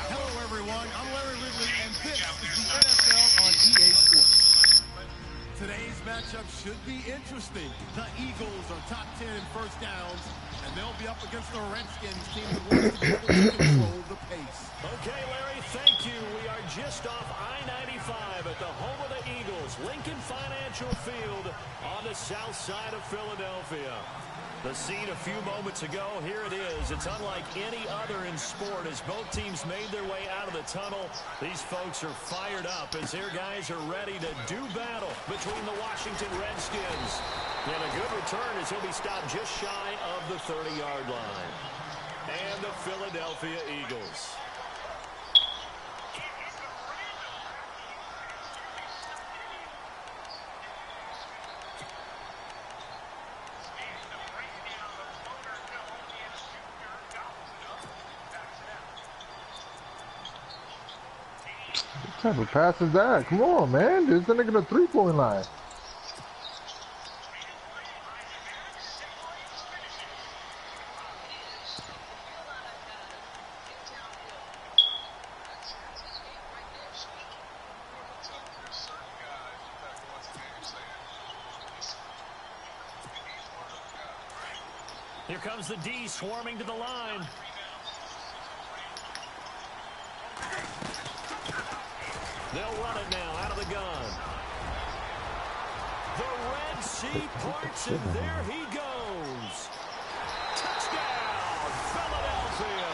Hello everyone, I'm Larry Ridley and this is the NFL on EA Sports. Today's matchup should be interesting. The Eagles are top 10 in first downs, and they'll be up against the Redskins team that wants to be able to control the pace. Okay, Larry, thank you. We are just off I-95 at the home of the Eagles, Lincoln Financial Field on the south side of Philadelphia. The scene a few moments ago, here it is. It's unlike any other in sport as both teams made their way out of the tunnel. These folks are fired up as their guys are ready to do battle between the Washington Redskins. And a good return as he'll be stopped just shy of the 30-yard line. And the Philadelphia Eagles. What type of pass is that? Come on, man. There's a nigga in the three-point line. Here comes the D swarming to the line. They'll run it now out of the gun. The Red Sea parts, and there he goes. Touchdown, Philadelphia.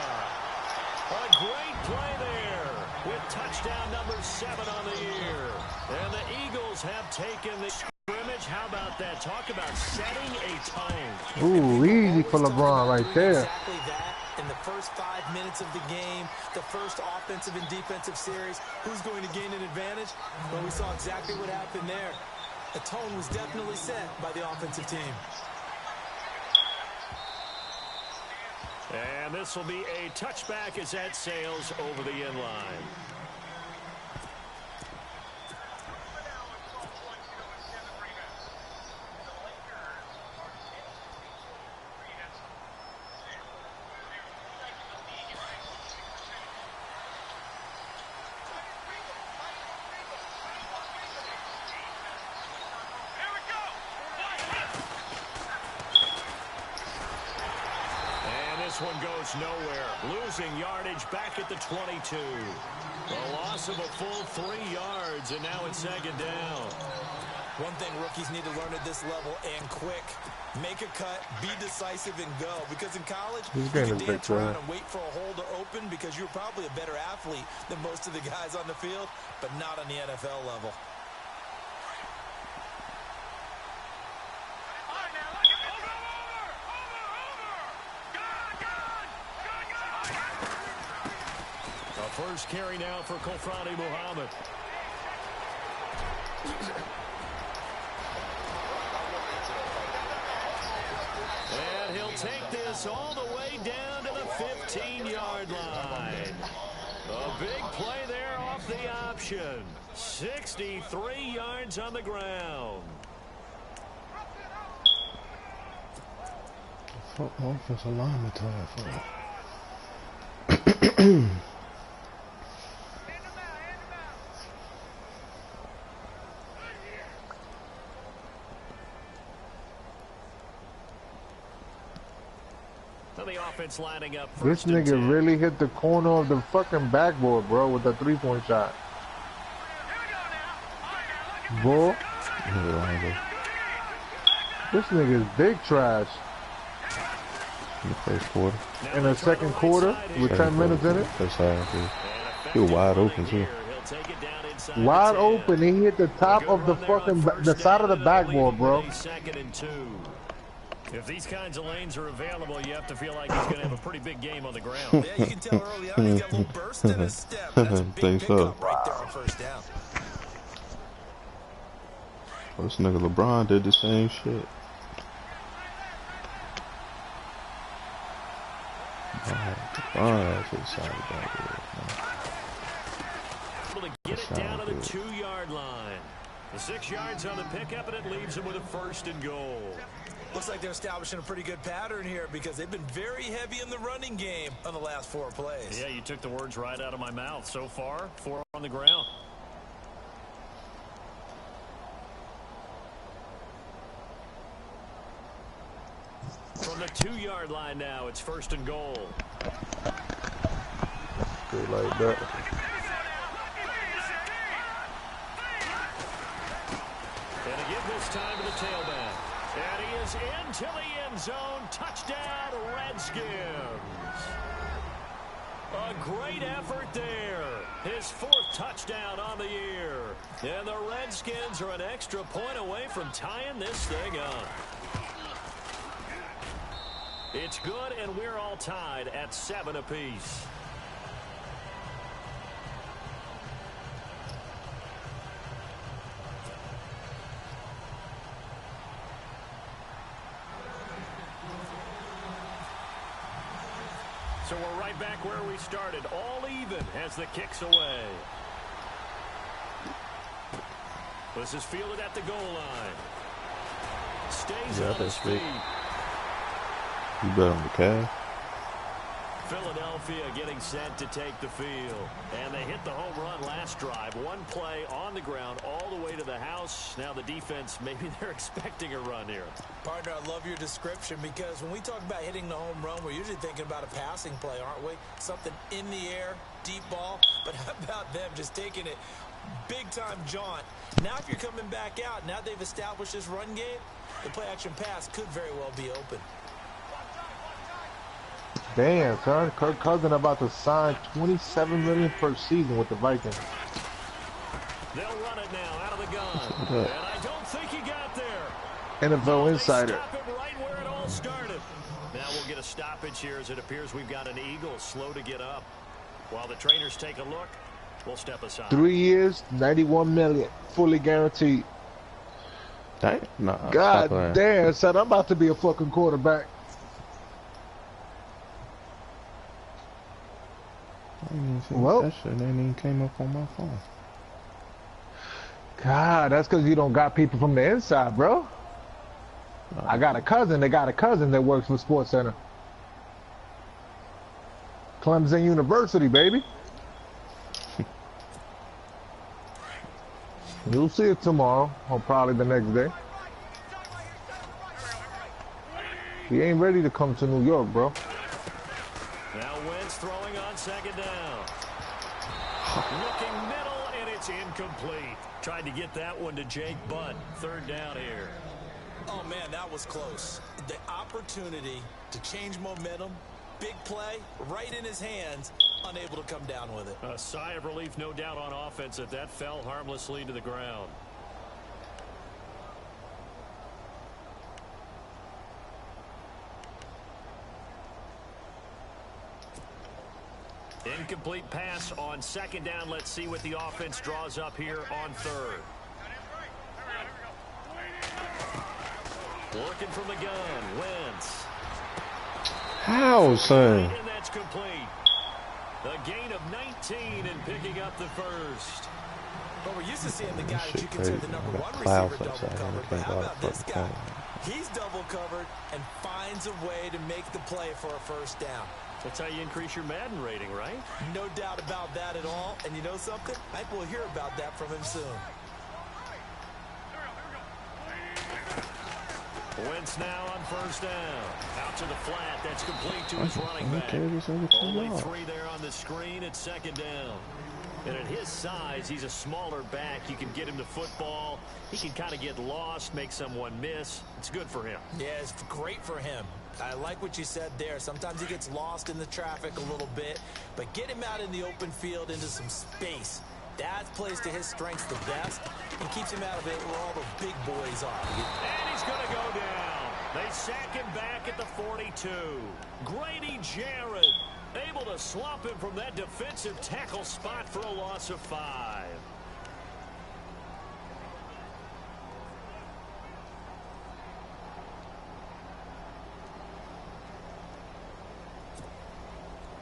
A great play there with touchdown number 7 on the year. And the Eagles have taken the scrimmage. How about that? Talk about setting a tone. Ooh, easy for LeBron right there. Exactly that. In the first 5 minutes of the game, the first offensive and defensive series, who's going to gain an advantage? Well, we saw exactly what happened there. The tone was definitely set by the offensive team. And this will be a touchback as that sails over the end line. This one goes nowhere. Losing yardage back at the 22. A loss of a full 3 yards, and now it's second down. One thing rookies need to learn at this level, and quick. Make a cut, be decisive, and go. Because in college, you can dance around and wait for a hole to open because you're probably a better athlete than most of the guys on the field, but not on the NFL level. First carry now for Kofrani Muhammad. And he'll take this all the way down to the 15-yard line. A big play there off the option. 63 yards on the ground. Offensive lineman time for The offense lining up. This nigga really hit the corner of the fucking backboard, bro, with the three-point shot. Bull. This nigga is big trash. In the first quarter. In the second quarter, with 10 minutes in it. First half, yeah. He was wide open, too. Wide open. He hit the top of the fucking, the side of the backboard, bro. If these kinds of lanes are available, you have to feel like he's going to have a pretty big game on the ground. Yeah, you can tell early on he's got a little burst in his step. That's a big pickup right there on first down. Well, this nigga LeBron did the same shit. LeBron actually excited about it. Able to get it down to the 2-yard line. The 6 yards on the pickup, and it leaves him with a 1st and goal. Looks like they're establishing a pretty good pattern here because they've been very heavy in the running game on the last 4 plays. Yeah, you took the words right out of my mouth. So far, 4 on the ground. From the 2-yard line now, it's 1st and goal. Good like that. And a give this time to the tailback. And he is into the end zone. Touchdown, Redskins. A great effort there. His 4th touchdown on the year. And the Redskins are an extra point away from tying this thing up. It's good, and we're all tied at 7 apiece. So we're right back where we started, all even as the kick's away. This is fielded at the goal line. Stays on his feet. You bet on the Cavs? Philadelphia getting set to take the field. And they hit the home run last drive. 1 play on the ground all the way to the house. Now the defense, maybe they're expecting a run here. Partner, I love your description because when we talk about hitting the home run, we're usually thinking about a passing play, aren't we? Something in the air, deep ball. But how about them just taking it big-time jaunt? Now if you're coming back out, now they've established this run game, the play-action pass could very well be open. Damn, son. Kirk Cousins about to sign $27 million per season with the Vikings. They'll run it now out of the gun. And I don't think he got there. NFL Insider. Stop it right where it all started. Now we'll get a stoppage here as it appears we've got an Eagle slow to get up. While the trainers take a look, we'll step aside. 3 years, $91 million, fully guaranteed. Damn. Nah, God damn, son. I'm about to be a fucking quarterback. Well, that shit ain't even came up on my phone. God, that's because you don't got people from the inside, bro. I got a cousin. They got a cousin that works for Sports Center. Clemson University, baby. You'll see it tomorrow, or probably the next day. He ain't ready to come to New York, bro. Now Wentz throwing on 2nd down. Looking middle, and it's incomplete. Tried to get that one to Jake Butt. 3rd down here. Oh, man, that was close. The opportunity to change momentum, big play, right in his hands, unable to come down with it. A sigh of relief, no doubt, on offense that fell harmlessly to the ground. Incomplete pass on 2nd down. Let's see what the offense draws up here on 3rd. Looking from the gun, Wentz. How, son? And that's complete. A gain of 19 and picking up the 1st. But we're used to seeing the guy that you consider the #1 receiver double covered. But how about this guy? He's double covered and finds a way to make the play for a 1st down. That's how you increase your Madden rating, right? No doubt about that at all. And you know something? I think we'll hear about that from him soon. Wentz now on 1st down. Out to the flat. That's complete to his running back. Only 3 there on the screen at 2nd down. And at his size, he's a smaller back. You can get him the football. He can kind of get lost, make someone miss. It's good for him. Yeah, it's great for him. I like what you said there. Sometimes he gets lost in the traffic a little bit, but get him out in the open field into some space. That plays to his strengths the best and keeps him out of it where all the big boys are. And he's going to go down. They sack him back at the 42. Grady Jarrett able to slump him from that defensive tackle spot for a loss of 5.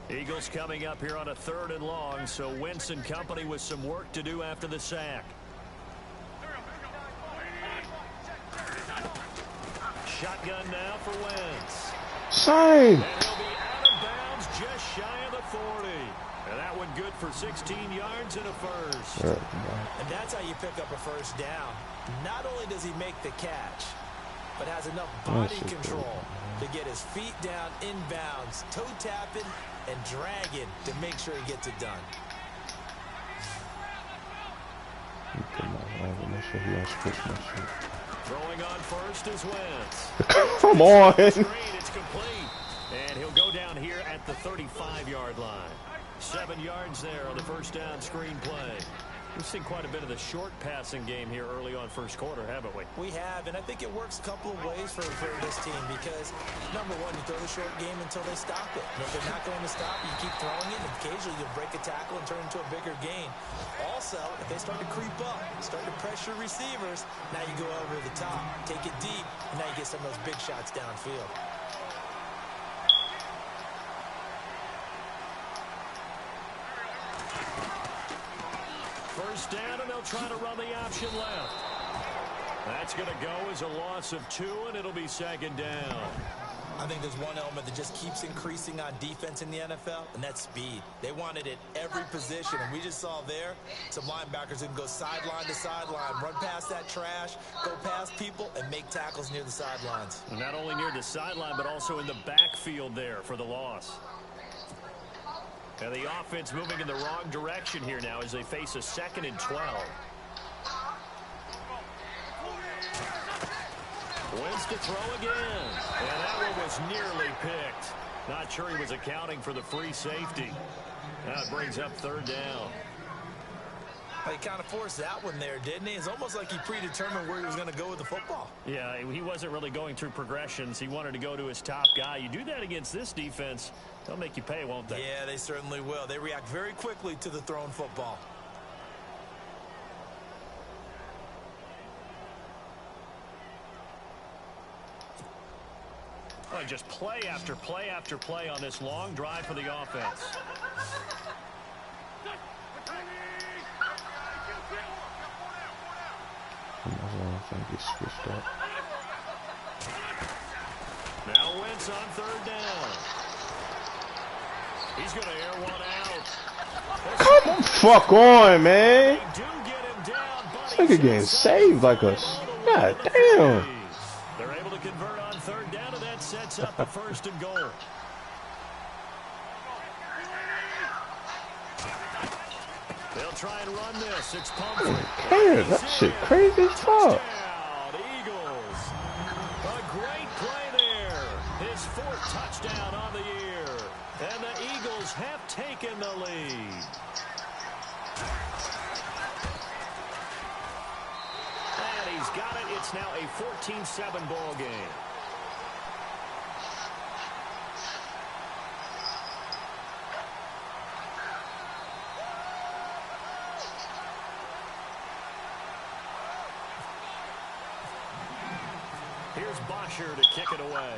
Eagles coming up here on a 3rd and long, so Wentz and company with some work to do after the sack. Shotgun now for Wentz. Same. And he'll be out of bounds just shy of the 40. And that one good for 16 yards and a first. And that's how you pick up a first down. Not only does he make the catch, but has enough body control to get his feet down inbounds, toe tapping and dragging to make sure he gets it done. Throwing on first is Wentz. Come on. It's complete. And he'll go down here at the 35-yard line. 7 yards there on the first down screen play. We've seen quite a bit of the short passing game here early on first quarter, haven't we? We have, and I think it works a couple of ways for this team because, number one, you throw the short game until they stop it. And if they're not going to stop it, you keep throwing it, and occasionally you'll break a tackle and turn into a bigger gain. Also, if they start to creep up, start to pressure receivers, now you go over the top, take it deep, and now you get some of those big shots downfield. First down, and they'll try to run the option left. That's going to go as a loss of 2, and it'll be 2nd down. I think there's one element that just keeps increasing on defense in the NFL, and that's speed. They want it at every position, and we just saw there some linebackers who can go sideline to sideline, run past that trash, go past people, and make tackles near the sidelines. And not only near the sideline, but also in the backfield there for the loss. And the offense moving in the wrong direction here now as they face a 2nd and 12. Wentz to throw again. And that one was nearly picked. Not sure he was accounting for the free safety. Now it brings up 3rd down. He kind of forced that one there, didn't he? It's almost like he predetermined where he was going to go with the football. Yeah, he wasn't really going through progressions. He wanted to go to his top guy. You do that against this defense, they'll make you pay, won't they? Yeah, they certainly will. They react very quickly to the thrown football. Oh, just play after play after play on this long drive for the offense. I think he switched up. Now Wentz on 3rd down. He's going to air one out. Come on, fuck on, man. They do get him down, but This nigga getting saved like a... God damn. They're able to convert on 3rd down, and that sets up the 1st and goal. They'll try and run this. It's Pumphrey. Damn, that shit crazy as fuck. Touchdown, Eagles. A great play there. His 4th touchdown on the year. And the Eagles have taken the lead. And he's got it. It's now a 14-7 ball game. Here's Bosher to kick it away.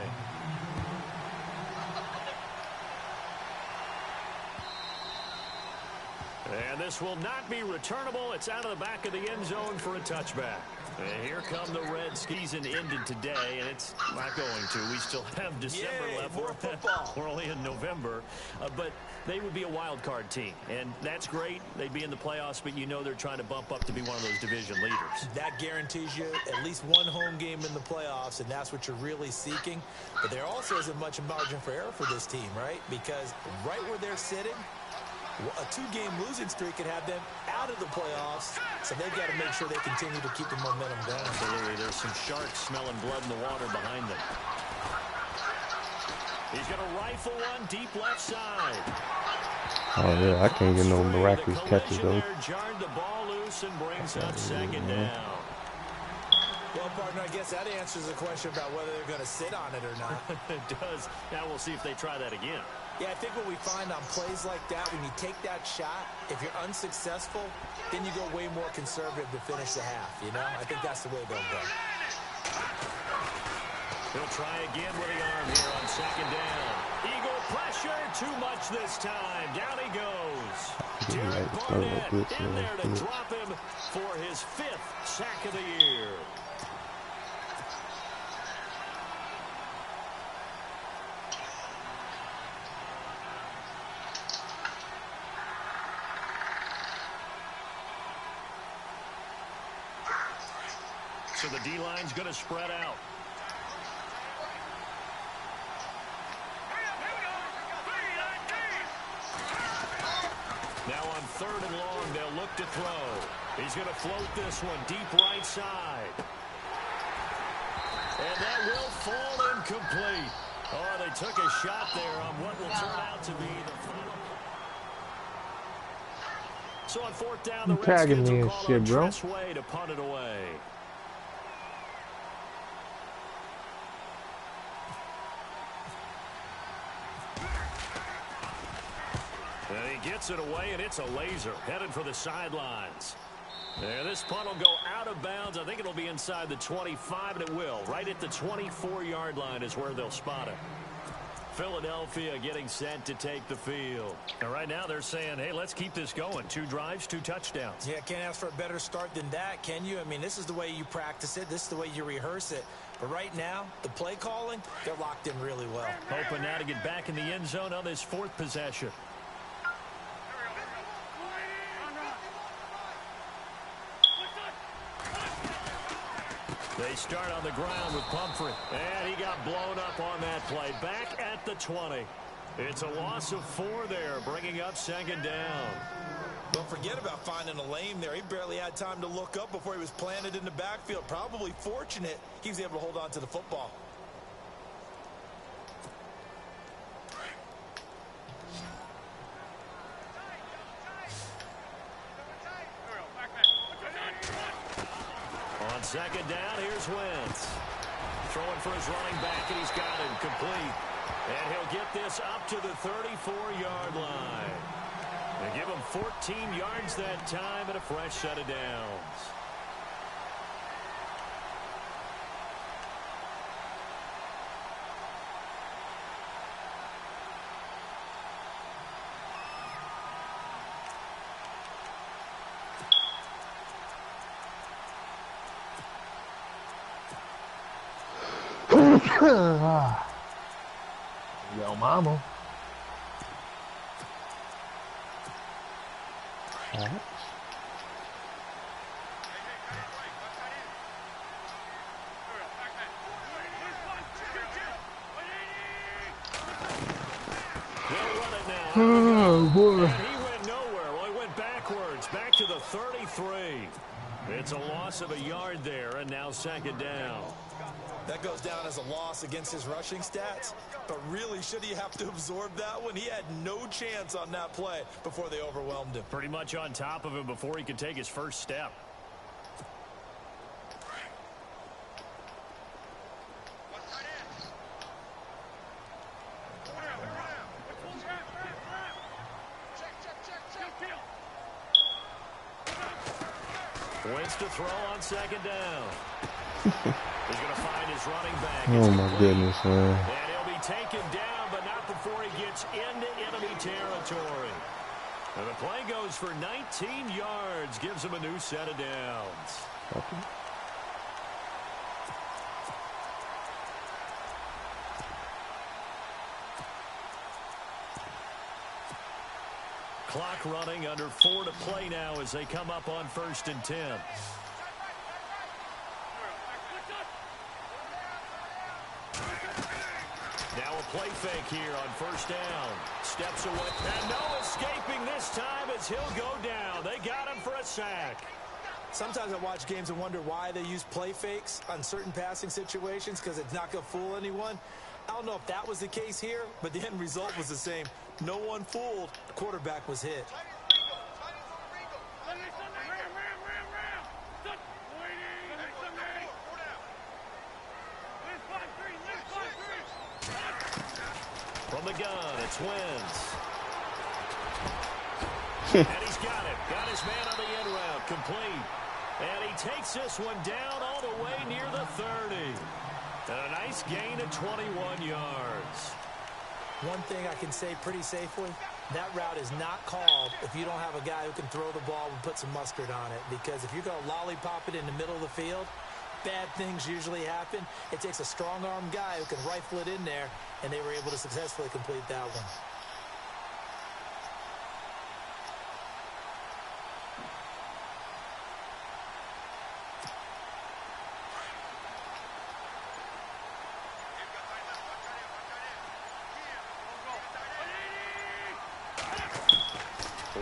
And this will not be returnable. It's out of the back of the end zone for a touchback. And here come the Redskins, and ended today, and it's not going to. We still have December left. More football. We're only in November. But they would be a wild card team, and that's great. They'd be in the playoffs, but you know they're trying to bump up to be one of those division leaders. That guarantees you at least one home game in the playoffs, and that's what you're really seeking. But there also isn't much margin for error for this team, right? Because right where they're sitting, a 2-game losing streak could have them out of the playoffs, so they've got to make sure they continue to keep the momentum going. Absolutely. There's some sharks smelling blood in the water behind them. He's going to rifle one deep left side. Oh, yeah, I can't get no miraculous catches, though. Jarred the ball loose and brings up 2nd down. Well, partner, I guess that answers the question about whether they're going to sit on it or not. It does. Now we'll see if they try that again. Yeah, I think what we find on plays like that, when you take that shot, if you're unsuccessful, then you go way more conservative to finish the half, you know? I think that's the way they'll go. He'll try again with the arm here on second down. Eagle pressure, too much this time. Down he goes. Derek Barnett in there to drop him for his 5th sack of the year. So the D-line's going to spread out. Now on 3rd and long, they'll look to throw. He's going to float this one deep right side. And that will fall incomplete. Oh, they took a shot there on what will turn out to be the final. So on 4th down, the Redskins will call on Tress Way to punt it away. And he gets it away, and it's a laser headed for the sidelines. And this punt will go out of bounds. I think it'll be inside the 25, and it will. Right at the 24-yard line is where they'll spot it. Philadelphia getting set to take the field. And right now they're saying, hey, let's keep this going. 2 drives, 2 touchdowns. Yeah, can't ask for a better start than that, can you? I mean, this is the way you practice it. This is the way you rehearse it. But right now, the play calling, they're locked in really well. Hoping now to get back in the end zone on this 4th possession. They start on the ground with Pumphrey. And he got blown up on that play. Back at the 20. It's a loss of 4 there, bringing up 2nd down. Don't forget about finding a lane there. He barely had time to look up before he was planted in the backfield. Probably fortunate he was able to hold on to the football. On 2nd down, here's Wentz. Throwing for his running back, and he's got him complete. And he'll get this up to the 34-yard line. They give him 14 yards that time and a fresh set of downs. Yo, mama. Oh, boy. And he went nowhere. Well, he went backwards, back to the 33. It's a loss of a yard there, and now 2nd down. That goes down as a loss against his rushing stats. But really, should he have to absorb that one? He had no chance on that play before they overwhelmed him. Pretty much on top of him before he could take his first step. Wentz to throw on 2nd down. He's going to find his running back. Oh, my goodness, man. And he'll be taken down, but not before he gets into enemy territory. And the play goes for 19 yards, gives him a new set of downs. Okay. Clock running, under 4 to play now as they come up on 1st and 10. Now a play fake here on 1st down. Steps away. And no escaping this time as he'll go down. They got him for a sack. Sometimes I watch games and wonder why they use play fakes on certain passing situations, because it's not going to fool anyone. I don't know if that was the case here, but the end result was the same. No one fooled. The quarterback was hit. the gun, it's Wentz. And he's got it. Got his man on the end route, complete. And he takes this one down all the way near the 30. And a nice gain of 21 yards. One thing I can say pretty safely, that route is not called if you don't have a guy who can throw the ball and put some mustard on it. Because if you're going to lollipop it in the middle of the field, bad things usually happen. It takes a strong-arm guy who can rifle it in there, and they were able to successfully complete that one.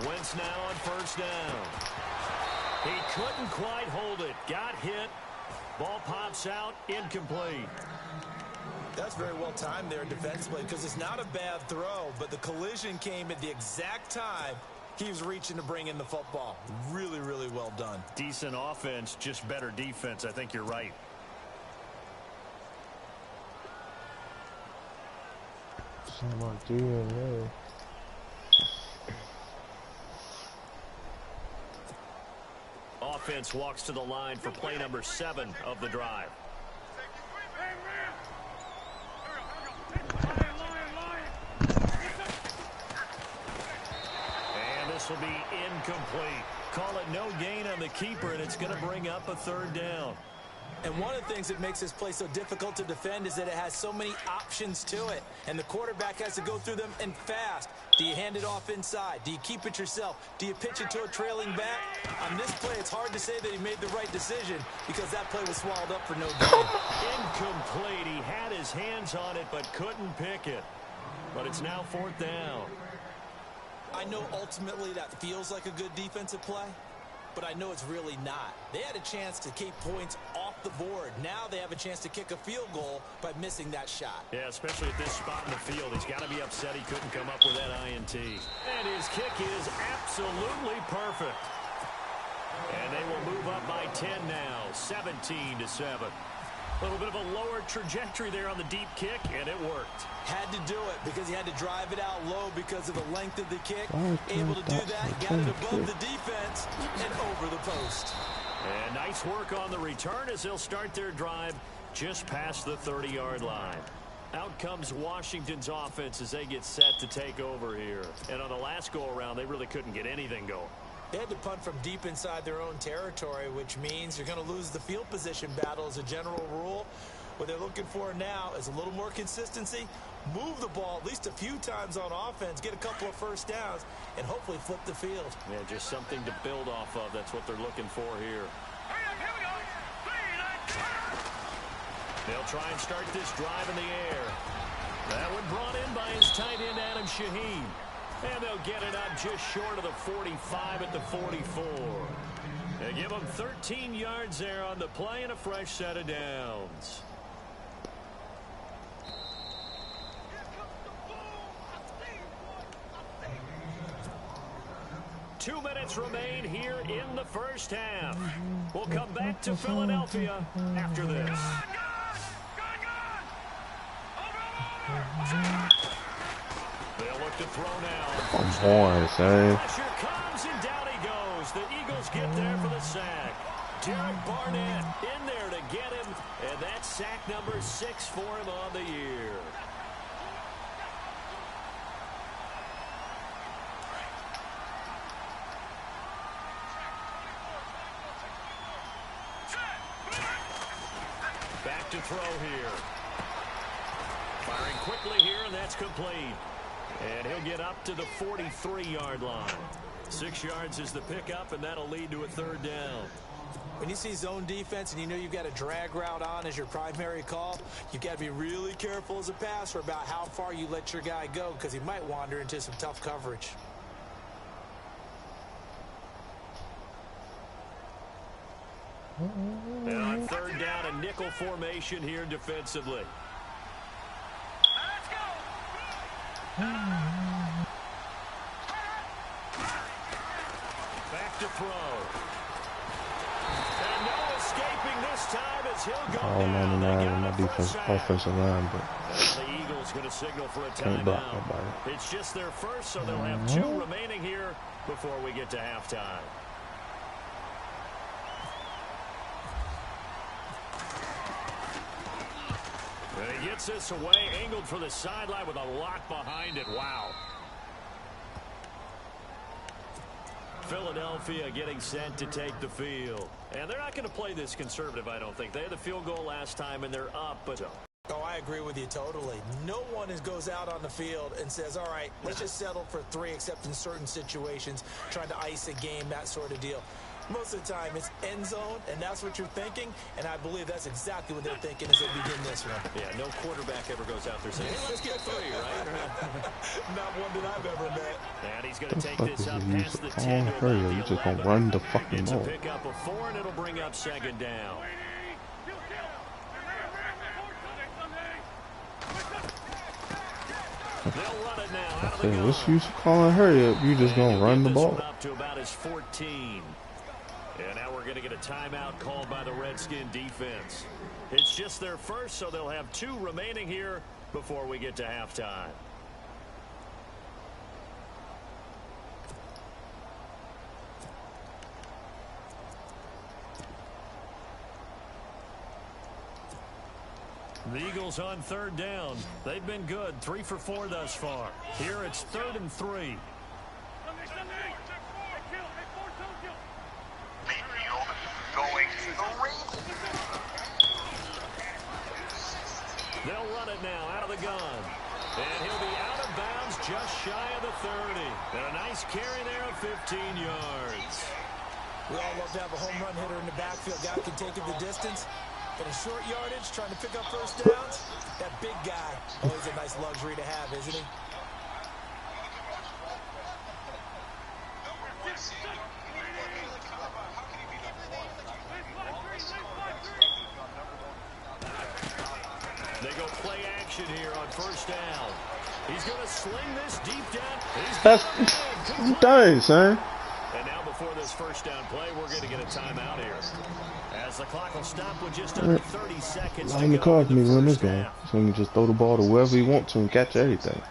Wentz now on first down. He couldn't quite hold it. Got hit. Ball pops out. Incomplete. That's very well timed there defensively because it's not a bad throw, but the collision came at the exact time he was reaching to bring in the football. Really, really well done. Decent offense, just better defense. I think you're right. Offense walks to the line for play number 7 of the drive. And this will be incomplete. Call it no gain on the keeper, and it's going to bring up a third down. And one of the things that makes this play so difficult to defend is that it has so many options to it. And the quarterback has to go through them and fast. Do you hand it off inside? Do you keep it yourself? Do you pitch it to a trailing back? On this play, it's hard to say that he made the right decision because that play was swallowed up for no gain. Incomplete. He had his hands on it but couldn't pick it. But it's now 4th down. I know ultimately that feels like a good defensive play, but I know it's really not. They had a chance to keep points off the board. Now they have a chance to kick a field goal by missing that shot. Yeah, especially at this spot in the field. He's got to be upset he couldn't come up with that INT. And his kick is absolutely perfect. And they will move up by 10 now, 17-7. A little bit of a lower trajectory there on the deep kick, and it worked. Had to do it because he had to drive it out low because of the length of the kick. Able to do that, got it above the defense and over the post. And nice work on the return as they'll start their drive just past the 30-yard line. Out comes Washington's offense as they get set to take over here. And on the last go-around, they really couldn't get anything going. They had to punt from deep inside their own territory, which means you're going to lose the field position battle as a general rule. What they're looking for now is a little more consistency, move the ball at least a few times on offense, get a couple of first downs, and hopefully flip the field. Yeah, just something to build off of. That's what they're looking for here. They'll try and start this drive in the air. That one brought in by his tight end, Adam Shaheen. And they'll get it up just short of the 45 at the 44. They give them 13 yards there on the play and a fresh set of downs. Two minutes remain here in the first half. We'll come back to Philadelphia after this. They'll look to throw now. Come on, son. Pressure comes and down he goes. The Eagles get there for the sack. Derek Barnett in there to get him, and that's sack number 6 for him on the year. Back to throw here. Firing quickly here, and that's complete. And he'll get up to the 43-yard line. 6 yards is the pickup, and that'll lead to a third down. When you see zone defense and you know you've got a drag route on as your primary call, you've got to be really careful as a passer about how far you let your guy go because he might wander into some tough coverage. And on third down, a nickel formation here defensively. Back to throw. And no escaping this time as he'll go down. My defense, offensive line, but the Eagles going to signal for a Can't block timeout. nobody. It's just their first, so they'll have 2 remaining here before we get to halftime. And he gets this away, angled for the sideline with a lock behind it. Wow. Philadelphia getting set to take the field. And they're not going to play this conservative, I don't think. They had the field goal last time, and they're up. But oh, I agree with you totally. No one goes out on the field and says, all right, let's just settle for 3, except in certain situations, trying to ice a game, that sort of deal. Most of the time, it's end zone, and that's what you're thinking, and I believe that's exactly what they're thinking as they begin this one. yeah, no quarterback ever goes out there saying, hey, let's get 3, right? Not one that I've ever met. And he's going to take this up You past the 10 to hurry, about you the just gonna 11. run the fucking It's a ball. pickup of 4, and it'll bring up 2nd down. They'll run it now out of the Hey, gun. what's use of calling hurry up? You just gonna run the ball. Up to about his 14. And now we're going to get a timeout called by the Redskin defense. It's just their first, so they'll have 2 remaining here before we get to halftime. The Eagles on 3rd down. They've been good, 3 for 4 thus far. Here it's 3rd and 3. They'll run it now out of the gun. And he'll be out of bounds just shy of the 30. And a nice carry there of 15 yards. We all love to have a home run hitter in the backfield. Guy can take it the distance. But in short yardage, trying to pick up first downs, that big guy, always a nice luxury to have, isn't he? They go play action here on 1st down. He's going to sling this deep down. That's I'm done, son. And now before this 1st down play, we're going to get a timeout here. As the clock will stop with just under 30 seconds Line the to card go for in me the win this first game. half. So you can just throw the ball to whoever you want to and catch everything.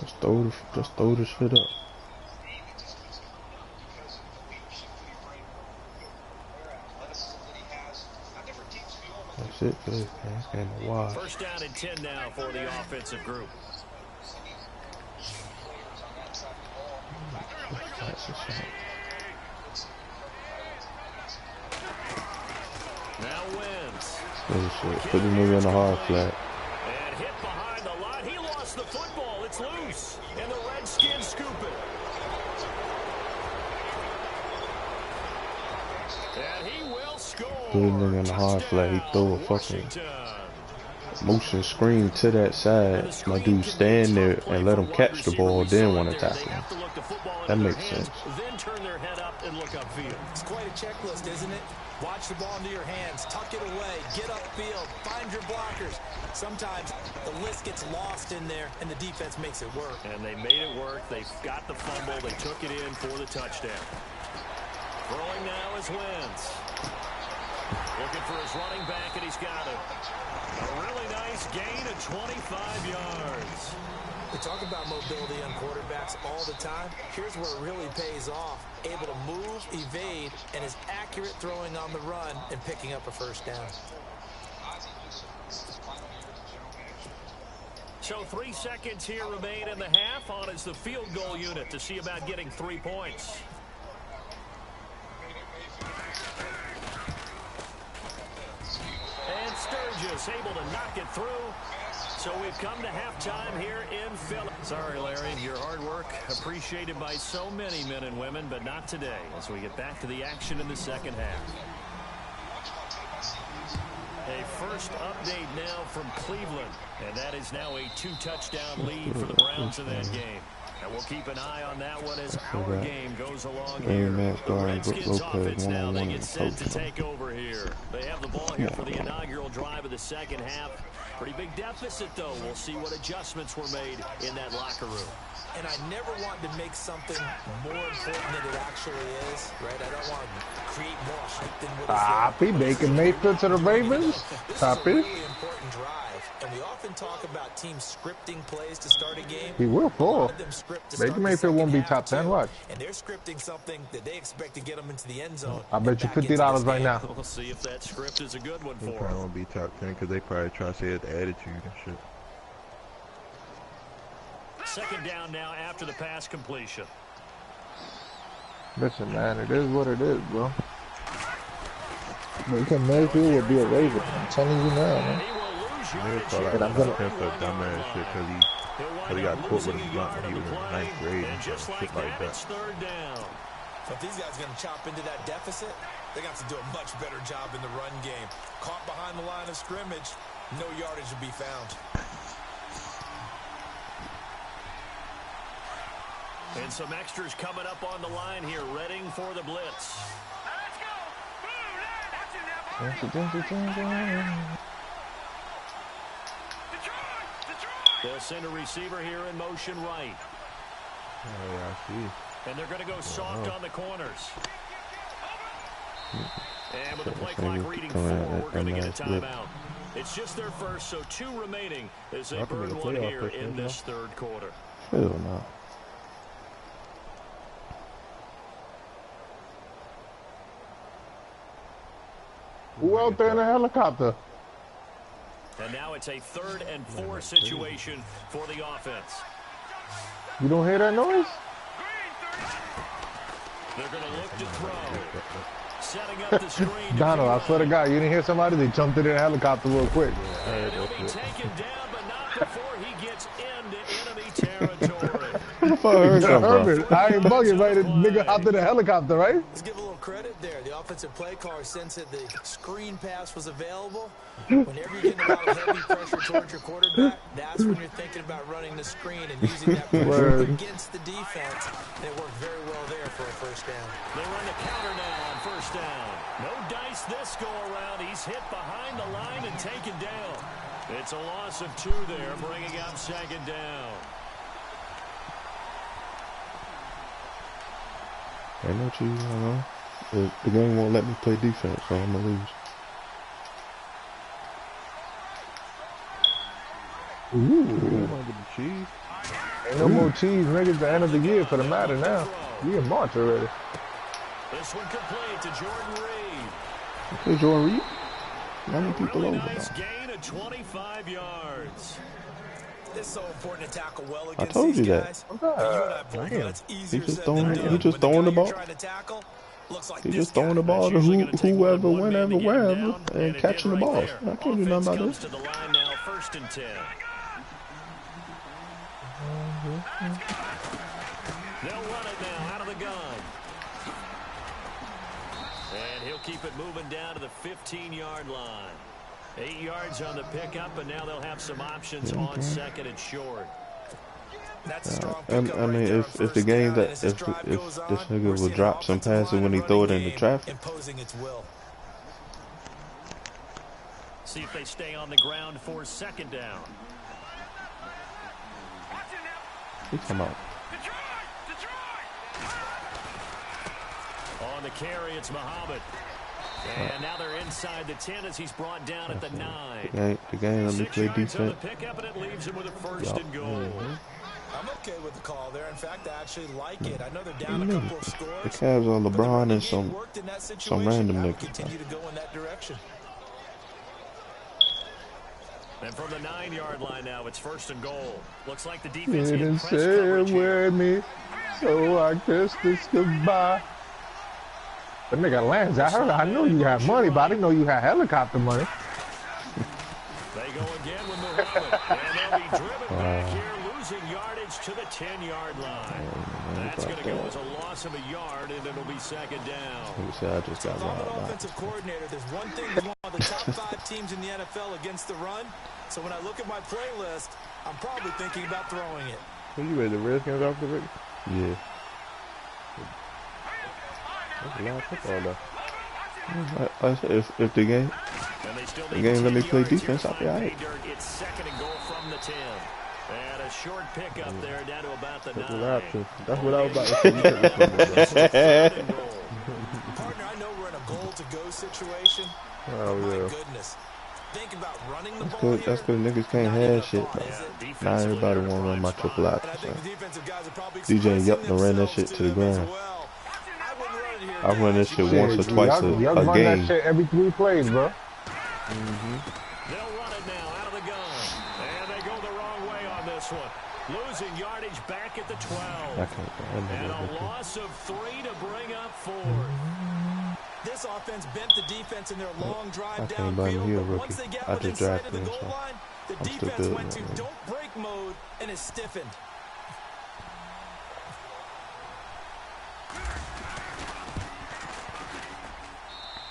Just throw the shit up. That's it for this game. And a while. 1st down and 10 now for the offensive group. Now wins. Put the nigga in the hard flat. And hit behind the line. He lost the football. It's loose. And the Redskins scoop it. And he will score. Put the nigga in the hard flat. He throw a fucking motion screen to that side. My dude stand there and let him catch the ball, then want to tackle him. That makes sense. Then turn their head up and look upfield. It's quite a checklist, isn't it? Watch the ball into your hands, tuck it away, get upfield, find your blockers. Sometimes the list gets lost in there, and the defense makes it work. And they made it work. They got the fumble. They took it in for the touchdown. Throwing now is Wentz. Looking for his running back, and he's got it. A really nice gain of 25 yards. We talk about mobility on quarterbacks all the time. Here's where it really pays off. Able to move, evade, and is accurate throwing on the run and picking up a 1st down. So 3 seconds here remain in the half. On is the field goal unit to see about getting 3 points. And Sturgis able to knock it through. So we've come to halftime here in Philly. Sorry, Larry, your hard work appreciated by so many men and women, but not today as we get back to the action in the 2nd half. A first update now from Cleveland, and that is now a 2-touchdown lead for the Browns in that game. And we'll keep an eye on that one as our game goes along here. The Redskins offense now, they get set to take over here. They have the ball here for the inaugural drive of the 2nd half. Pretty big deficit, though. We'll see what adjustments were made in that locker room. And I never want to make something more important than it actually is, right? I don't want to create more hype than what is Copy, Baker Mayfield to the Ravens. Copy. This is a really important drive, and we often talk about teams scripting plays to start a game. He will fall. Baker Mayfield won't be top 10, watch. And they're scripting something that they expect to get them into the end zone. I bet you $50 right now. We'll see if that script is a good one for They probably won't be top 10 because they probably try to say it's the attitude and shit. Second down now after the pass completion. Listen, man, it is what it is, bro. Baker Mayfield will be a Raven. I'm telling you now, man. They call out top 10 for dumbass shit because he got caught with his blunt when he was in 9th grade and shit like that. So if these guys are going to chop into that deficit, they got to do a much better job in the run game. Caught behind the line of scrimmage, no yardage to be found. And some extras coming up on the line here, readying for the blitz. They'll send a receiver here in motion right. Oh, yeah, I see. And they're going to go soft on the corners. And with the play clock reading 4, we're going to get a timeout. It's just their first, so 2 remaining as they burn one here in this third quarter. Hell no. Who out there in a helicopter? And now it's a 3rd and 4 situation for the offense. You don't hear that noise? They're going to look to throw. Setting up the screen. Donald, I swear to God, you didn't hear somebody? They jumped in a helicopter real quick. And he'll be taken down, but not before he gets into enemy territory. Where the fuck Herbert come from? I ain't bugging, right? The nigga hopped in a helicopter, right? Let's give a little credit there. The offensive play caller sensed that the screen pass was available. Whenever you get a lot of heavy pressure towards your quarterback, that's when you're thinking about running the screen and using that pressure against the defense. It worked very well there for a first down. They run the counter now on first down. No dice this go around. He's hit behind the line and taken down. It's a loss of 2 there, bringing up second down. Ain't no cheese, I know. The game won't let me play defense, so I'm gonna lose. Ooh. Ain't no more cheese, niggas. The end of the year for the matter now. We in March already. This one complete to Jordan Reed. Hey, Jordan Reed? How many people Really over nice now? gain of 25 yards. It's so important to tackle well against I told you these that. guys. You and I both know it's easier just said throwing- than he done. just When throwing the guy ball. you're trying to tackle looks like He this just throwing the guy. ball to That's usually gonna take more whoever, than one man whenever, to get him wherever, down, and it catching the did right balls. there. I told you nothing about Offense this. comes to the line now, 1st and 10. They'll run it now out of the gun. And he'll keep it moving down to the 15-yard line. 8 yards on the pickup, and now they'll have some options on 2nd and short. That's a strong I pickup mean, right there on if the first game down, that and as this if drive this goes on, nigga we're would seeing drop some offensive passes when line he and throw it running in the game traffic. imposing its will. See if they stay on the ground for 2nd down. He come out. On the carry, it's Muhammad. And now they're inside the 10 as he's brought down at the 9. The game let me 6 play yards on the defense. pickup, and it leaves him with a 1st and goal. I'm okay with the call there. In fact, I actually like it. I know they're down a couple of scores. The Cavs are but the LeBron running and game worked in that some situation. random I would niggas. continue to go in that direction. And from the 9-yard line now, it's 1st and goal. Looks like the defense Didn't gets press say coverage here. with me, so I kissed this goodbye. But nigga Lance, I know you had money, but I didn't know you had helicopter money. They go again with Muhammad. And they'll be driven back here, losing yardage to the 10-yard line. That's going to go as a loss of a yard, and it'll be 2nd down. He said, I just got If I'm an robbed. offensive coordinator, there's one thing that's one of the top 5 teams in the NFL against the run. So when I look at my playlist, I'm probably thinking about throwing it. Who you ready? The Redskins off the Rick? Yeah. That's a lot of football though. If the game, The game let me play defense, I'll be alright. It's second and goal from the 10. And a short pickup there down to about the 9. That's what I was about to say. You took this one, bro. Partner, I know we're in a goal-to-go situation. Oh, my yeah. goodness. Think about running the ball Good. That's good. Niggas can't have shit, bro. Not everybody want to run my triple option. So. DJ Yup done ran that shit to the ground. I run that shit once or twice a run game. that shit every 3 plays, bro. They'll run it now out of the gun. And they go the wrong way on this one. Losing yardage back at the 12. And a loss of 3 to bring up 4. This offense bent the defense in their long drive I can't buy me here, downfield. rookie. Once they get I within just sight of drafted the him, goal so line, the I'm still defense good, went to man. don't break mode and is stiffened.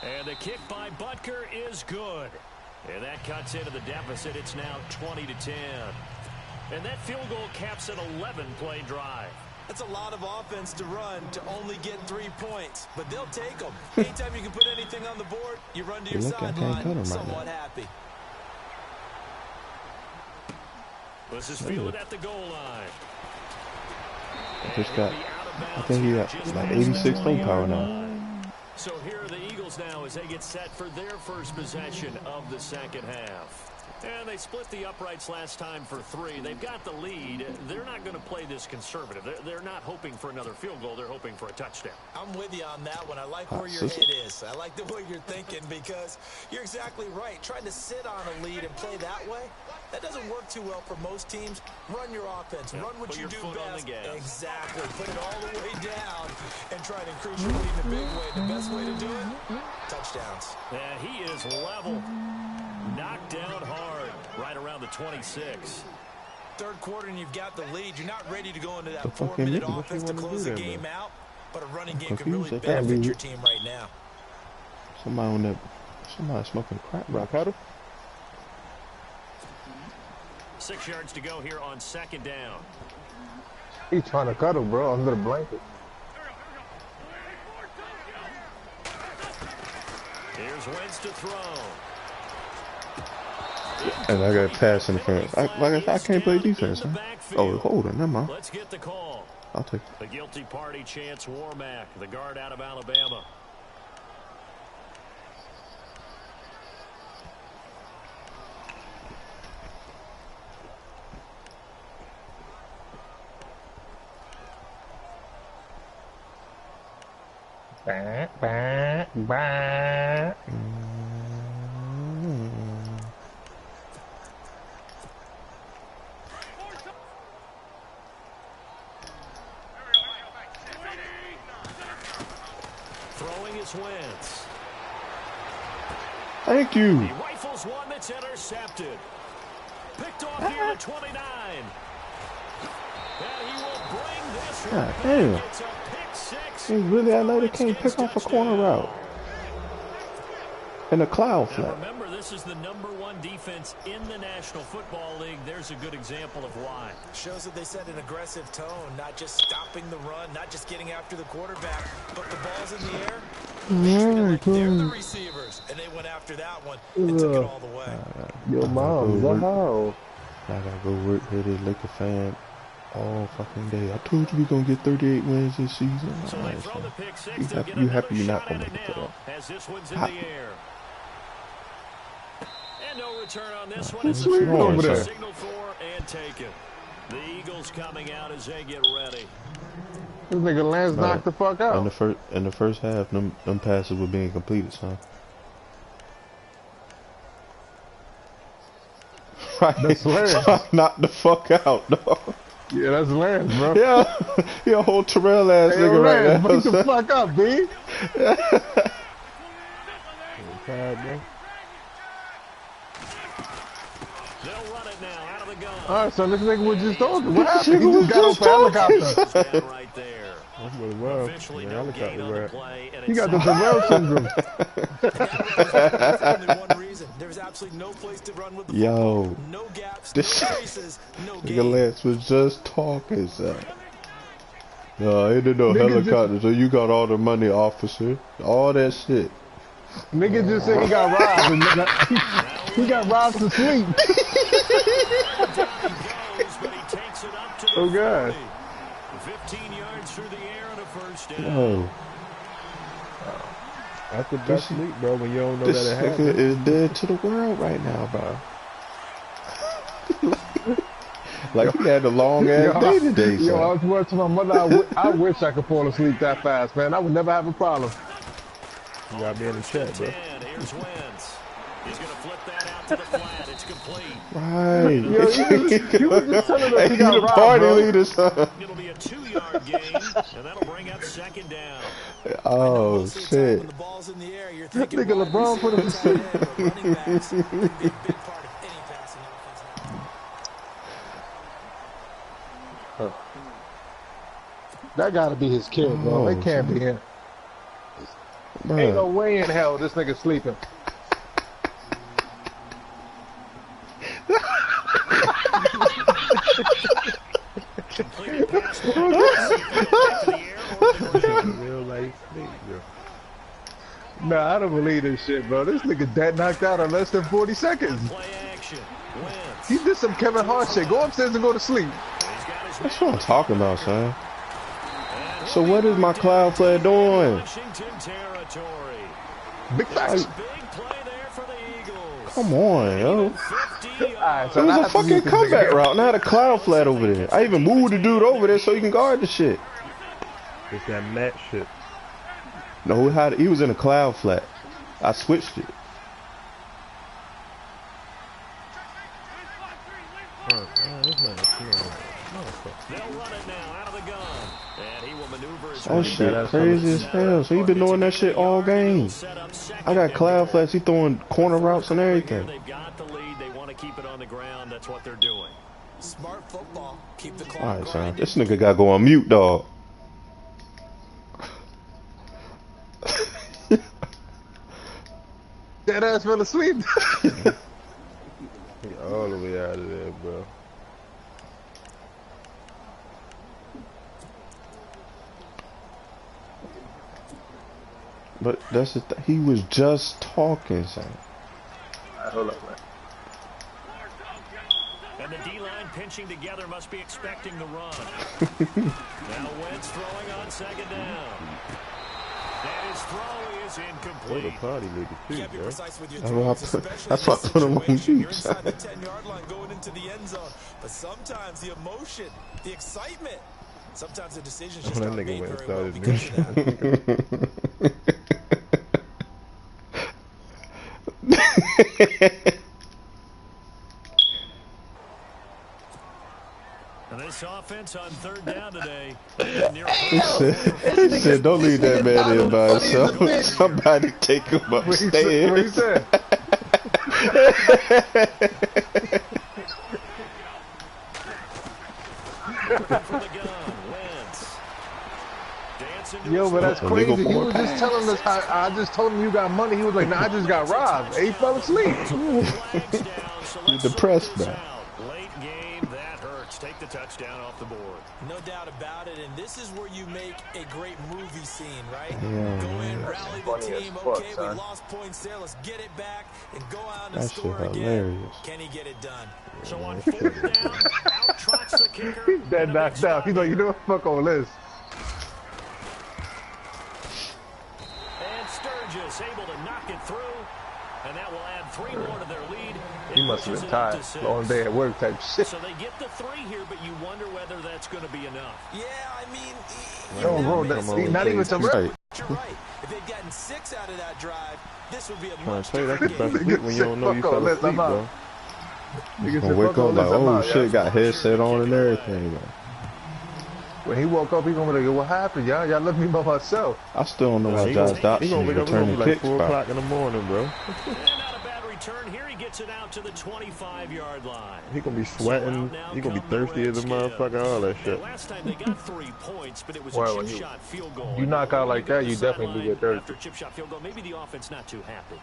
And the kick by Butker is good. And that cuts into the deficit. It's now 20-10. And that field goal caps an 11-play drive. That's a lot of offense to run to only get 3 points, but they'll take them. Anytime you can put anything on the board, you run to your sideline somewhat happy. This is fielded at the goal line. Just got, I think he got like 86 phone power now. So here are the Eagles now as they get set for their first possession of the second half. And they split the uprights last time for 3. They've got the lead. They're not going to play this conservative. They're not hoping for another field goal. They're hoping for a touchdown. I'm with you on that one. I like where your head is. I like the way you're thinking because you're exactly right. Trying to sit on a lead and play that way, that doesn't work too well for most teams. Run your offense. Run what you do best. Exactly. Put it all the way down and try to increase your lead in a big way. The best way to do it, touchdowns. And he is level. Knocked down hard right around the 26. Third quarter and you've got the lead. You're not ready to go into that 4-minute offense to close the game out, but a running game can really benefit your team right now. Somebody smoking crack, bro. 6 yards to go here on second down. He's trying to cuddle, bro, under the blanket. Here's Wentz to throw. And I got a pass interference. I can't play defense. Huh? Oh, hold on, never mind. Let's get the call. I'll take it. The guilty party, Chance Warmack, the guard out of Alabama. Throwing is Wentz. Thank you. He rifles one that's intercepted. Picked off here to 29. And he will bring this one. God damn. It's a pick 6. He really, I know they can't pick off a corner route. In a cloud flat. Remember, this is the #1 defense in the National Football League. There's a good example of why. Shows that they set an aggressive tone, not just stopping the run, not just getting after the quarterback, but the ball's in the air. They treat it like they're the receivers, and they went after that one and took it all the way. Yo, mom, how? I gotta go work here, this Laker fan all fucking day. I told you we gonna get 38 wins this season. So they throw the pick 6. You happy you're not gonna make it to as this one's in the air. And no return on this one. It's a signal for and taken. The Eagles coming out as they get ready. This nigga Lance knocked the fuck out. In the first half, them passes were being completed, son. Right. That's Lance. Knock the fuck out, dog. Yeah, that's Lance, bro. Yeah, he a whole Terrell ass nigga right now. Wake the fuck up, B. They'll run it now out of the gun. All right, so this nigga was just talking. What happened? He just got off the helicopter. Down right there. That's what it was. Officially Yeah, no helicopter gain on the rap. play, and He it's got the Terrell syndrome. There's only one reason. There's absolutely no place to run with the Yo, football. No gaps, this no traces, no nigga gain. Lance was just talking, son. No, he didn't know Nigga helicopter, so you got all the money, officer. All that shit. Nigga just said he got robbed. And he got robbed to sleep. Oh God. 15 yards through the air on a first down. No. That's the best sleep, bro, when you don't know This that it nigga happened. is dead to the world right now, bro. Like he had a long ass day today, son. Yo, I was watching my mother. I wish I could fall asleep that fast, man. I would never have a problem. You got me in the chat, bro. Here's Wentz. He's going to flip that out to the flat. It's complete. Right. Yo, you was just telling us Hey, he you got the robbed, party bro. leader, son. It'll be a 2-yard gain, and that'll bring up second down. Oh, shit. When the ball's in the air, you're That thinking nigga LeBron put him to sleep. running backs would be a big part of any passing offense. That gotta be his kid, bro. Oh, It can't be him. Ain't no way in hell this nigga sleeping. Completed pass back to the air or the ground. Real life sleep, bro. Nah, I don't believe this shit, bro. This nigga dead knocked out in less than 40 seconds. Play action. Wentz. He did some Kevin Hart shit. Go upstairs and go to sleep. He's got his That's what I'm talking about, son. So what is my cloud flare doing? Washington territory. Big facts. Big play there for the Eagles. Come on, yo. 50 yards. Alright, It so was I a have to use fucking this comeback nigga. route, not a cloud flat over there. I even moved the dude over there so he can guard the shit. It's that Matt shit. No, he was in a cloud flat. I switched it. This man is here. They'll run it now out of the gun. And he will maneuver his That way shit back. crazy as hell. So he been doing that shit all game. Set up second I got and cloud flats. He throwing corner routes and Here everything. they've got the lead. They want to keep it on the ground. That's what they're doing. Smart football. Keep the clock All right, son. grinding. This nigga got to go on mute, dog. That ass fell asleep. He all the way out of there, bro. But that's the he was just talking, son. Hold up, man. And the D-line pinching together must be expecting the run. Now Wentz throwing on second down. And his throw is What a incomplete. party leader, You too, gotta be bro. precise with your That's why I throws, put- especially that's in why I this put him on situation. mute, You're inside the son. 10-yard line going into the end zone. But sometimes the emotion, the excitement, sometimes the decisions just That aren't nigga made went and very well started because of that. And this offense on third down today. He said, don't leave that man in by himself. Somebody take him What he upstairs. said? From the gun, Wentz. Dancing to Yo, his but that's A legal crazy. He forward was just telling us how I just told him you got money. He was like, nah, I just got robbed. And he fell asleep. flags down, so You're let's depressed, sort this man. out. Late game, that hurts. Take the touchdown off the board. No doubt about it, and this is where you make a great movie scene, right? Yeah, Go in, rally the funny as team. fuck, Okay, we son. lost points there. Let's get it back and go out and That shit score again. hilarious. Can he get it done? So on fourth down, out trots the kicker. Dead knocked out. He's like, you know what? Fuck all this. And Sturgis able to knock it through. And that will add 3 more to their lead. He It must have pushes been it up tired. to 6. Long day at work type shit. So they get the 3 here, but you wonder whether that's going to be enough. Yeah, I mean, No, bro, not even to Right. you're right. If they'd gotten 6 out of that drive, this would be a Trying much to tell you, that's the different best game. sleep when you don't know you Fuck all fell this, asleep, I'm out. bro. Nigga Gonna said, wake fuck all up this, like, I'm oh out, shit, y'all. got headset on and everything. Man. When he woke up, he gonna be like, yo, what happened, y'all? Y'all left me by myself. I still don't know why He Josh gonna Dobson wake up, it's gonna returning be like kicks, 4 bro. o'clock in the morning, bro. And not a bad return here. He gets it out to the 25-yard line. He gonna be sweating. He gonna be thirsty as a motherfucker, all that shit. And last time they got 3 points, but it was Well, a when chip you- shot field goal. you knock out like that, When you go to the definitely do get sideline thirsty. After a chip shot field goal, maybe the offense not too happy.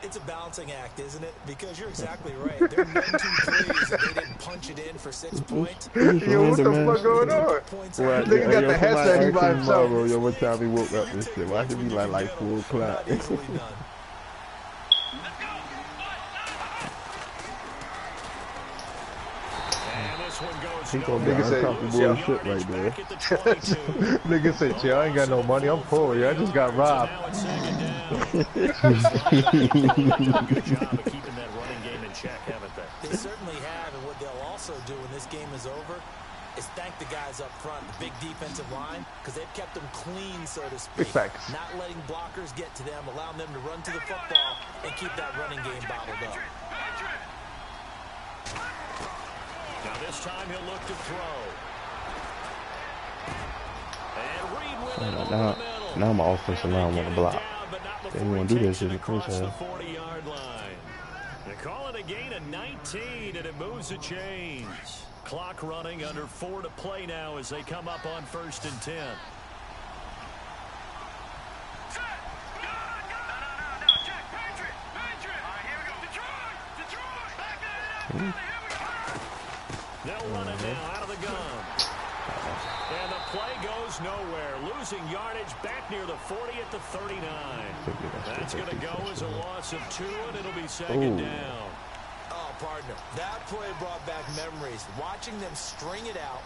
It's a balancing act, isn't it? Because you're exactly right. There are 1-2 plays and they didn't punch it in for 6 points. Yo, what the Random fuck ass going on? Points Well, out. Nigga got the headset, he by himself. Bro, yo, what time he woke up and shit? Why should be like 4 o'clock? Not easily done. He gonna get uncomfortable as shit right there. Nigga said, "Yeah, I ain't got no money. I'm poor. Yeah, I just got robbed." They certainly have, and what they'll also do when this game is over is thank the guys up front, the big defensive line, because they've kept them clean, so to speak. Not letting blockers get to them, allowing them to run to the football and keep that running game bottled up. Now this time he'll look to throw. And Reed with it over the middle. Now my offensive line want to block. They didn't want to do that shit in the first half. 40-yard line. They call it a gain of 19, and it moves the chains. Clock running, under 4 to play now as they come up on 1st and 10. They'll run it now out of the gun. And the play goes nowhere. Losing yardage back near the 40 at the 39. That's going to go as a loss of 2, and it'll be second down. Oh, partner, that play brought back memories. Watching them string it out,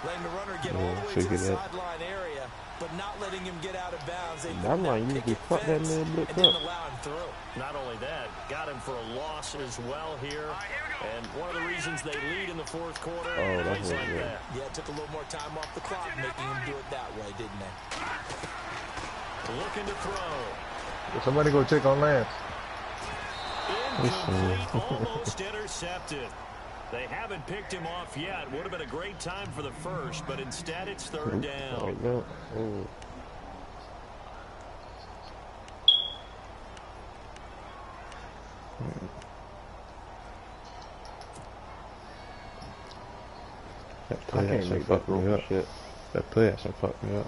letting the runner get all the way to the sideline area, but not letting him get out of bounds. That might usually cut that man blitz up. Didn't allow him through. Not only that, got him for a loss as well here. And one of the reasons they lead in the 4th quarter, plays like that. Yeah, it took a little more time off the clock, making him do it that way, didn't they? Looking to throw. Somebody go check on Lance. Incomplete, almost intercepted. They haven't picked him off yet. Would have been a great time for the first, but instead it's 3rd down. That play actually fucked me up. That play actually fucked me up.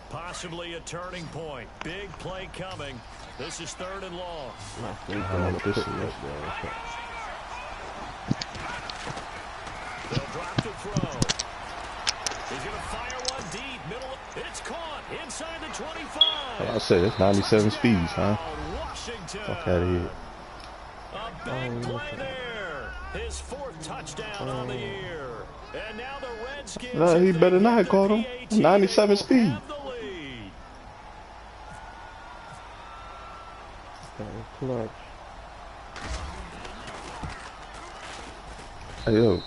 Possibly a turning point. Big play coming. This is 3rd and long. I don't know what this is. They'll drop to throw. He's going to fire one deep. Middle. It's caught inside the 25. I said it's 97 speeds, huh? Washington. Fuck out of here. A big play there. His 4th touchdown on the year. And now the Redskins. No, he better not have caught him. 97 speed. Clutch. Hey, yo,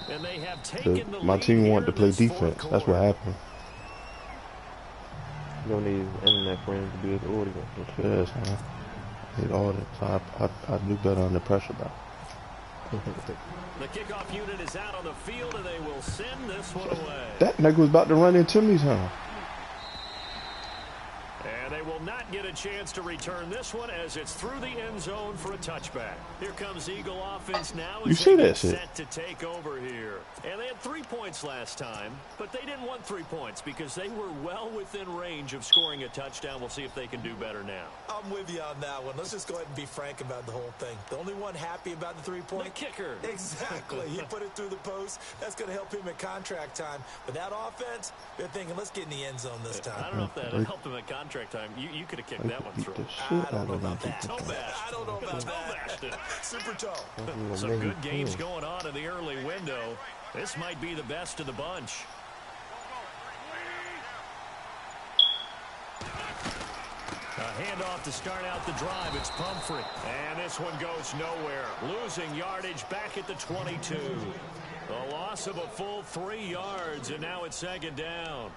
my team wanted to play defense. That's what happened. You don't need internet friends to be his audience. Yes, man. I need all that. So I do better under pressure, bro. The kickoff unit is out on the field, and they will send this one away. That nigga was about to run into me, son. And they will not get a chance to return this one as it's through the end zone for a touchback. Here comes Eagle offense now. You see that shit? Set to take over here. And they had 3 points last time, but they didn't want 3 points because they were well within range of scoring a touchdown. We'll see if they can do better now. I'm with you on that one. Let's just go ahead and be frank about the whole thing. The only one happy about the 3-point? The kicker. Exactly. He put it through the post. That's going to help him at contract time. But that offense, they're thinking, let's get in the end zone this time. I don't know if that helped him at contract time. You could have kicked that one through. I don't know about that. I don't know about that. Super toe. Some good games going on in the early window. This might be the best of the bunch. A handoff to start out the drive. It's Pumphrey. And this one goes nowhere. Losing yardage back at the 22. A loss of a full 3 yards, and now it's 2nd down.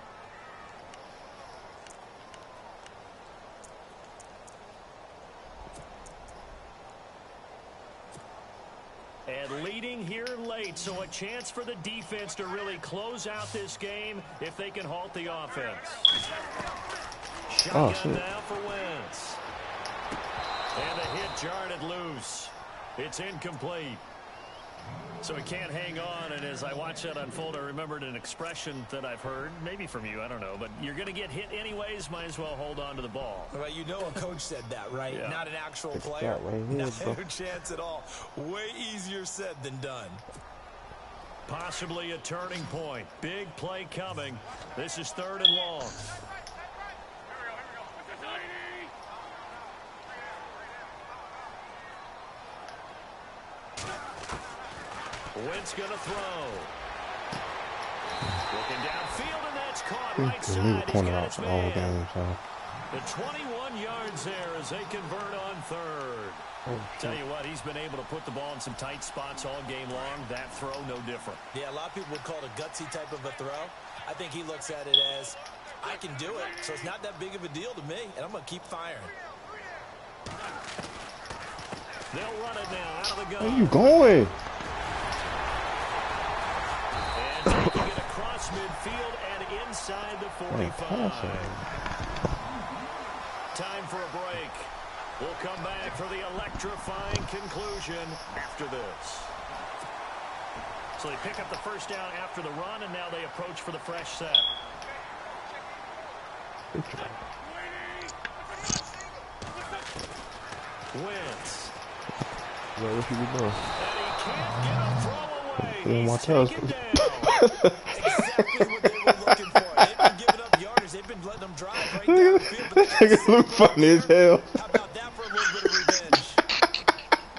And leading here late, so a chance for the defense to really close out this game if they can halt the offense. Shotgun now for Wentz. And the hit jarred it loose. It's incomplete. So he can't hang on, and as I watch that unfold, I remembered an expression that I've heard, maybe from you, I don't know, but you're going to get hit anyways, might as well hold on to the ball. Well, you know a coach said that, right? Yeah. Not an actual player. No chance at all. Way easier said than done. Possibly a turning point. Big play coming. This is 3rd and long. Wentz going to throw. Looking downfield, and that's caught right They side. need a He's corner got out his for all man. games, huh? The 21 yards there as they convert on third. Tell you what, he's been able to put the ball in some tight spots all game long. That throw, no different. Yeah, a lot of people would call it a gutsy type of a throw. I think he looks at it as, I can do it, so it's not that big of a deal to me, and I'm going to keep firing. They'll run it now out of the gun. Where you going? And taking it across midfield and inside the 45. Time for a break. We'll come back for the electrifying conclusion after this. So they pick up the first down after the run, and now they approach for the fresh set. Wentz. Well, what you be doing? And he can't get a throw away. Doing my He's toes. taken down. Exactly what they were looking for. They've been giving up yardage. They've been letting them drive right downfield. But they got Look funny as hell. How about that for a little bit of revenge?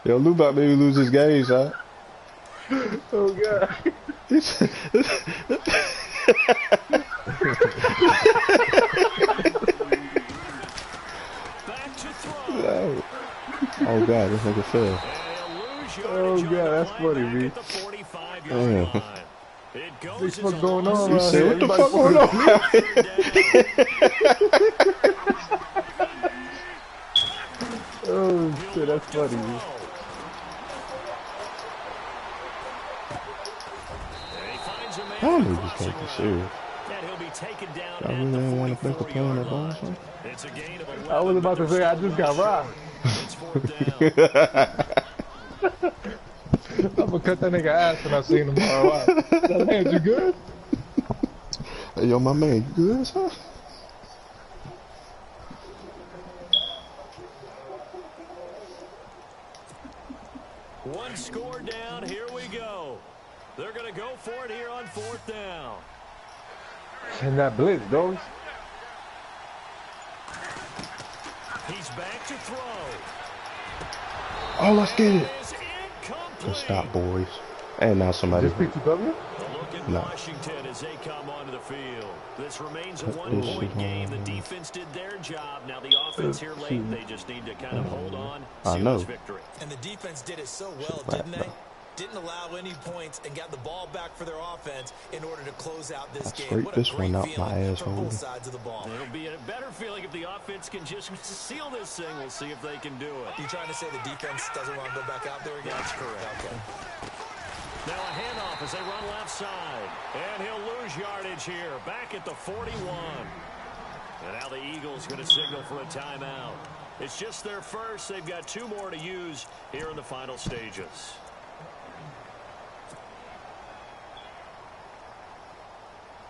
Yo, Lou about maybe lose his games, huh? Oh god. Back to throw. Oh god, this nigga fell. Oh god, that's funny, man. Damn. What's going on? You around say, here? what the Everybody fuck going on? Oh shit, that's funny, man. Y'all niggas can't be serious. I really didn't want to make a play on that ball or something. I was about to say I just got robbed. I'm gonna cut that nigga ass when I see him tomorrow. Man, you good? Hey, yo, my man, you good, huh? One score down, here we go. They're going to go for it here on fourth down. And that blitz, dogs. He's back to throw. Oh, let's get it. Is incomplete. Good stop, boys. And now somebody. Just PTW? Look at No. Washington as they come onto the field. This remains a one-point game. The defense did their job. Now the offense here late, they just need to kind of hold on, I seal know. this victory. And the defense did it so well, didn't they? Didn't allow any points and got the ball back for their offense in order to close out this game. Scrape What a this great one out feeling my for asshole. both sides of the ball. It'll be a better feeling if the offense can just seal this thing. We'll see if they can do it. You trying to say the defense doesn't want to go back out there again? That's correct. Okay. Now a handoff as they run left side. And he'll lose yardage here. Back at the 41. And now the Eagles going to signal for a timeout. It's just their first. They've got two more to use here in the final stages.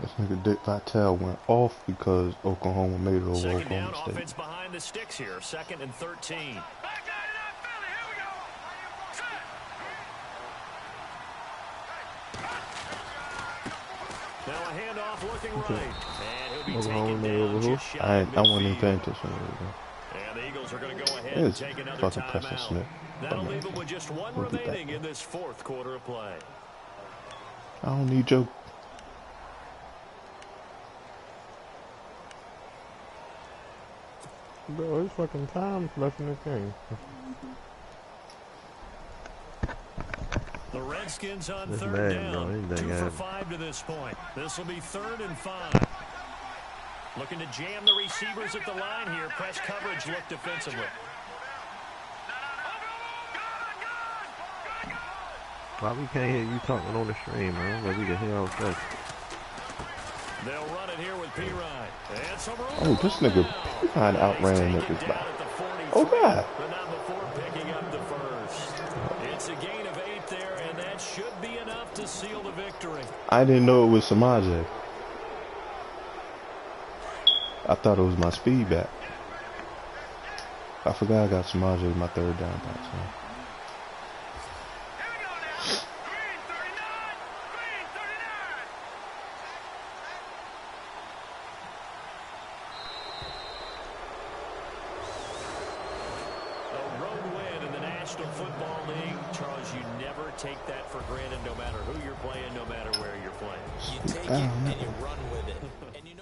This nigga Dick Vitale went off because Oklahoma made it over Second down, Oklahoma State. offense behind the sticks here. 2nd and 13. Now a handoff looking right. And he'll be Oklahoma taken made it down over who? just shy I of wasn't even midfield. paying attention. And the Eagles are going to go ahead It and is take another fucking Preston timeout. Smith. That'll leave them with just one We'll get that. remaining in this fourth quarter of play. I don't need your. Bro, it's fucking time left in this game. The Redskins on This third man, bro, down. anything 2 for happens. 5 to this point. This will be 3rd and 5. Looking to jam the receivers at the line here. Press coverage look defensively. Why we can't hear you talking on the stream, man? But we can hear ourselves. They'll run it here with P-Ryan. And some room Oh, this nigga P-Ryan outran He's niggas taken by. down at the 43, Oh, God. but not before picking up the first. It's a gain of 8 there, and that should be enough to seal the victory. I didn't know it was Samaje. I thought it was my speed back. I forgot I got Samaje with my 3rd down back. So. National Football League, Charles, you never take that for granted no matter who you're playing, no matter where you're playing. You take it and you run with it. And you